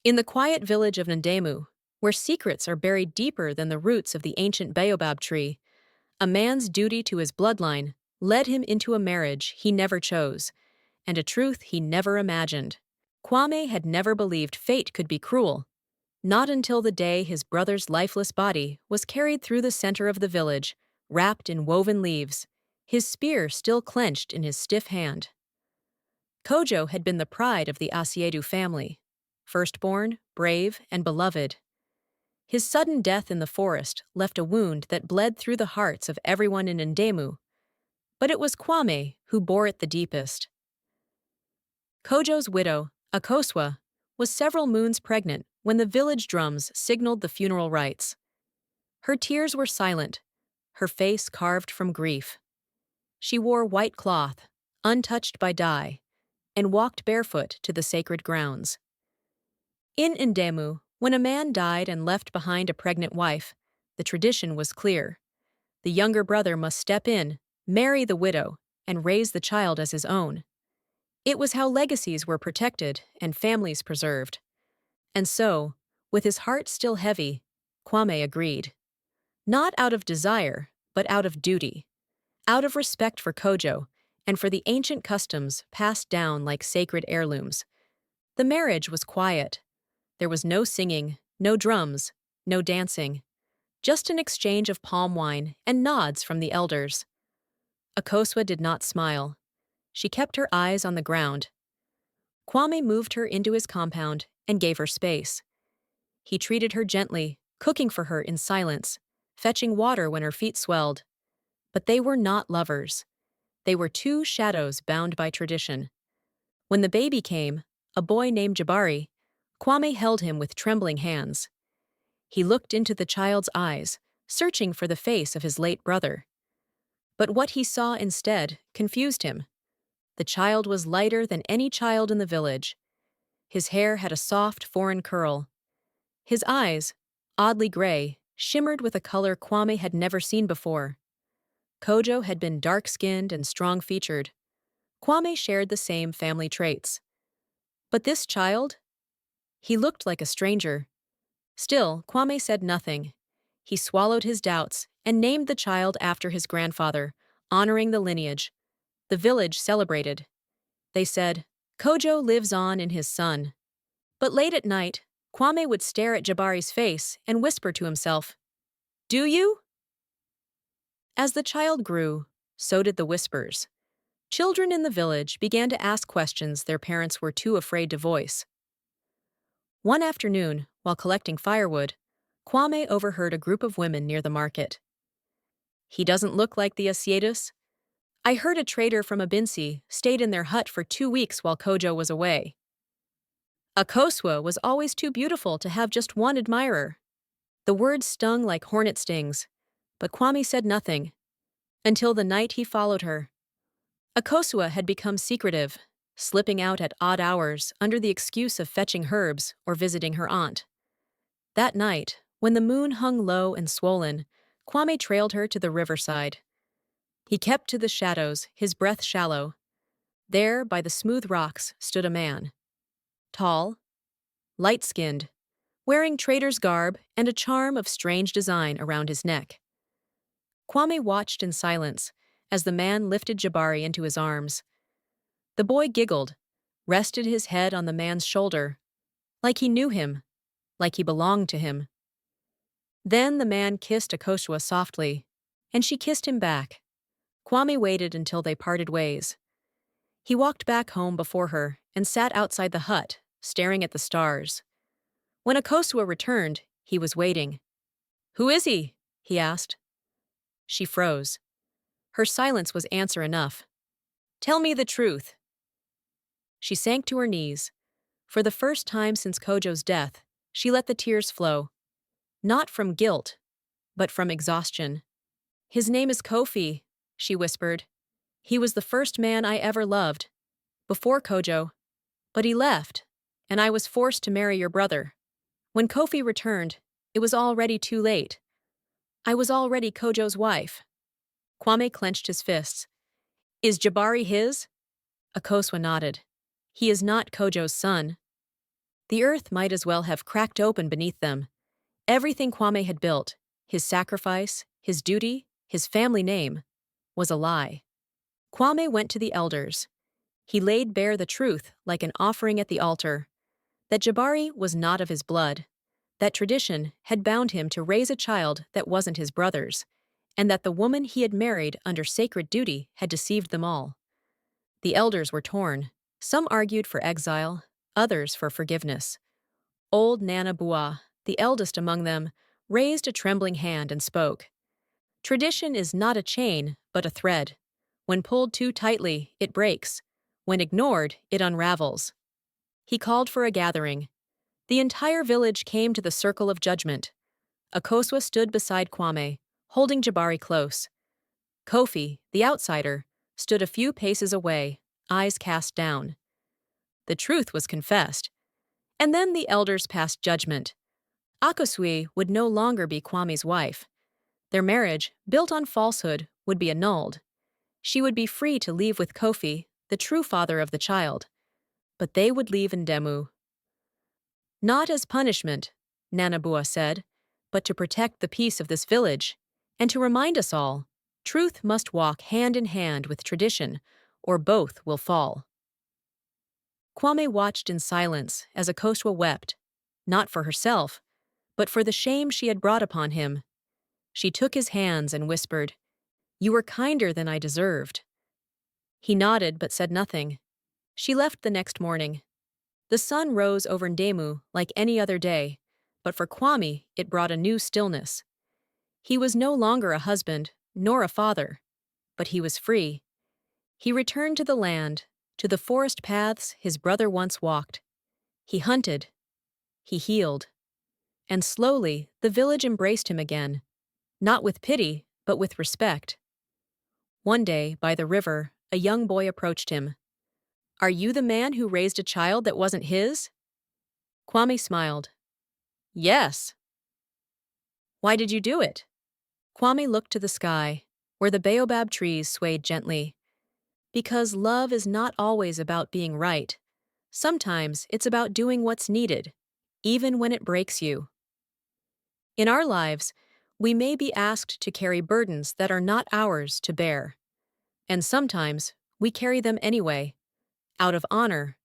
In the quiet village of Ndemu, where secrets are buried deeper than the roots of the ancient baobab tree, a man's duty to his bloodline led him into a marriage he never chose, and a truth he never imagined. Kwame had never believed fate could be cruel, not until the day his brother's lifeless body was carried through the center of the village, wrapped in woven leaves, his spear still clenched in his stiff hand. Kojo had been the pride of the Asiedu family, firstborn, brave, and beloved. His sudden death in the forest left a wound that bled through the hearts of everyone in Ndemu, but it was Kwame who bore it the deepest. Kojo's widow, Akosua, was several moons pregnant when the village drums signaled the funeral rites. Her tears were silent, her face carved from grief. She wore white cloth, untouched by dye, and walked barefoot to the sacred grounds. In Ndemu, when a man died and left behind a pregnant wife, the tradition was clear. The younger brother must step in, marry the widow, and raise the child as his own. It was how legacies were protected and families preserved. And so, with his heart still heavy, Kwame agreed. Not out of desire, but out of duty. Out of respect for Kojo, and for the ancient customs passed down like sacred heirlooms. The marriage was quiet. There was no singing, no drums, no dancing. Just an exchange of palm wine and nods from the elders. Akosua did not smile. She kept her eyes on the ground. Kwame moved her into his compound and gave her space. He treated her gently, cooking for her in silence, fetching water when her feet swelled. But they were not lovers. They were two shadows bound by tradition. When the baby came, a boy named Jabari, Kwame held him with trembling hands. He looked into the child's eyes, searching for the face of his late brother. But what he saw instead confused him. The child was lighter than any child in the village. His hair had a soft, foreign curl. His eyes, oddly gray, shimmered with a color Kwame had never seen before. Kojo had been dark-skinned and strong-featured. Kwame shared the same family traits. But this child? He looked like a stranger. Still, Kwame said nothing. He swallowed his doubts and named the child after his grandfather, honoring the lineage. The village celebrated. They said, "Kojo lives on in his son." But late at night, Kwame would stare at Jabari's face and whisper to himself, "Do you?" As the child grew, so did the whispers. Children in the village began to ask questions their parents were too afraid to voice. One afternoon, while collecting firewood, Kwame overheard a group of women near the market. "He doesn't look like the Asiedus. I heard a trader from Abinsi stayed in their hut for 2 weeks while Kojo was away. Akosua was always too beautiful to have just one admirer." The words stung like hornet stings, but Kwame said nothing, until the night he followed her. Akosua had become secretive, slipping out at odd hours under the excuse of fetching herbs or visiting her aunt. That night, when the moon hung low and swollen, Kwame trailed her to the riverside. He kept to the shadows, his breath shallow. There, by the smooth rocks, stood a man. Tall, light-skinned, wearing trader's garb and a charm of strange design around his neck. Kwame watched in silence as the man lifted Jabari into his arms. The boy giggled, rested his head on the man's shoulder, like he knew him, like he belonged to him. Then the man kissed Akosua softly, and she kissed him back. Kwame waited until they parted ways. He walked back home before her and sat outside the hut, staring at the stars. When Akosua returned, he was waiting. "Who is he?" he asked. She froze. Her silence was answer enough. "Tell me the truth." She sank to her knees. For the first time since Kojo's death, she let the tears flow. Not from guilt, but from exhaustion. "His name is Kofi," she whispered. "He was the first man I ever loved, before Kojo. But he left, and I was forced to marry your brother. When Kofi returned, it was already too late. I was already Kojo's wife." Kwame clenched his fists. "Is Jabari his?" Akosua nodded. "He is not Kojo's son." The earth might as well have cracked open beneath them. Everything Kwame had built, his sacrifice, his duty, his family name, was a lie. Kwame went to the elders. He laid bare the truth like an offering at the altar, that Jabari was not of his blood, that tradition had bound him to raise a child that wasn't his brother's, and that the woman he had married under sacred duty had deceived them all. The elders were torn. Some argued for exile, others for forgiveness. Old Nana Bua, the eldest among them, raised a trembling hand and spoke. Tradition is not a chain, but a thread. When pulled too tightly, it breaks. When ignored, it unravels. He called for a gathering. The entire village came to the circle of judgment. Akosua stood beside Kwame, holding Jabari close. Kofi, the outsider, stood a few paces away, eyes cast down. The truth was confessed. And then the elders passed judgment. Akosua would no longer be Kwame's wife. Their marriage, built on falsehood, would be annulled. She would be free to leave with Kofi, the true father of the child. But they would leave Ndemu. Not as punishment, Nanabua said, but to protect the peace of this village, and to remind us all, truth must walk hand in hand with tradition, or both will fall. Kwame watched in silence as Akosua wept, not for herself, but for the shame she had brought upon him. She took his hands and whispered, "You were kinder than I deserved." He nodded but said nothing. She left the next morning. The sun rose over Ndemu like any other day, but for Kwame it brought a new stillness. He was no longer a husband, nor a father, but he was free. He returned to the land, to the forest paths his brother once walked. He hunted. He healed. And slowly the village embraced him again, not with pity, but with respect. One day, by the river, a young boy approached him. "Are you the man who raised a child that wasn't his?" Kwame smiled. "Yes." "Why did you do it?" Kwame looked to the sky, where the baobab trees swayed gently. "Because love is not always about being right. Sometimes it's about doing what's needed, even when it breaks you." In our lives, we may be asked to carry burdens that are not ours to bear. And sometimes we carry them anyway, out of honor,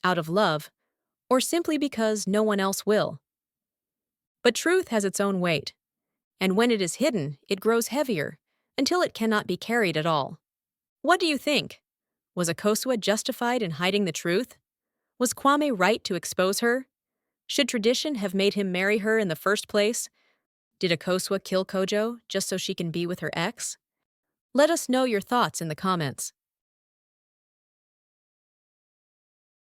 out of love, or simply because no one else will. But truth has its own weight, and when it is hidden, it grows heavier, until it cannot be carried at all. What do you think? Was Akosua justified in hiding the truth? Was Kwame right to expose her? Should tradition have made him marry her in the first place? Did Akosua kill Kojo just so she can be with her ex? Let us know your thoughts in the comments.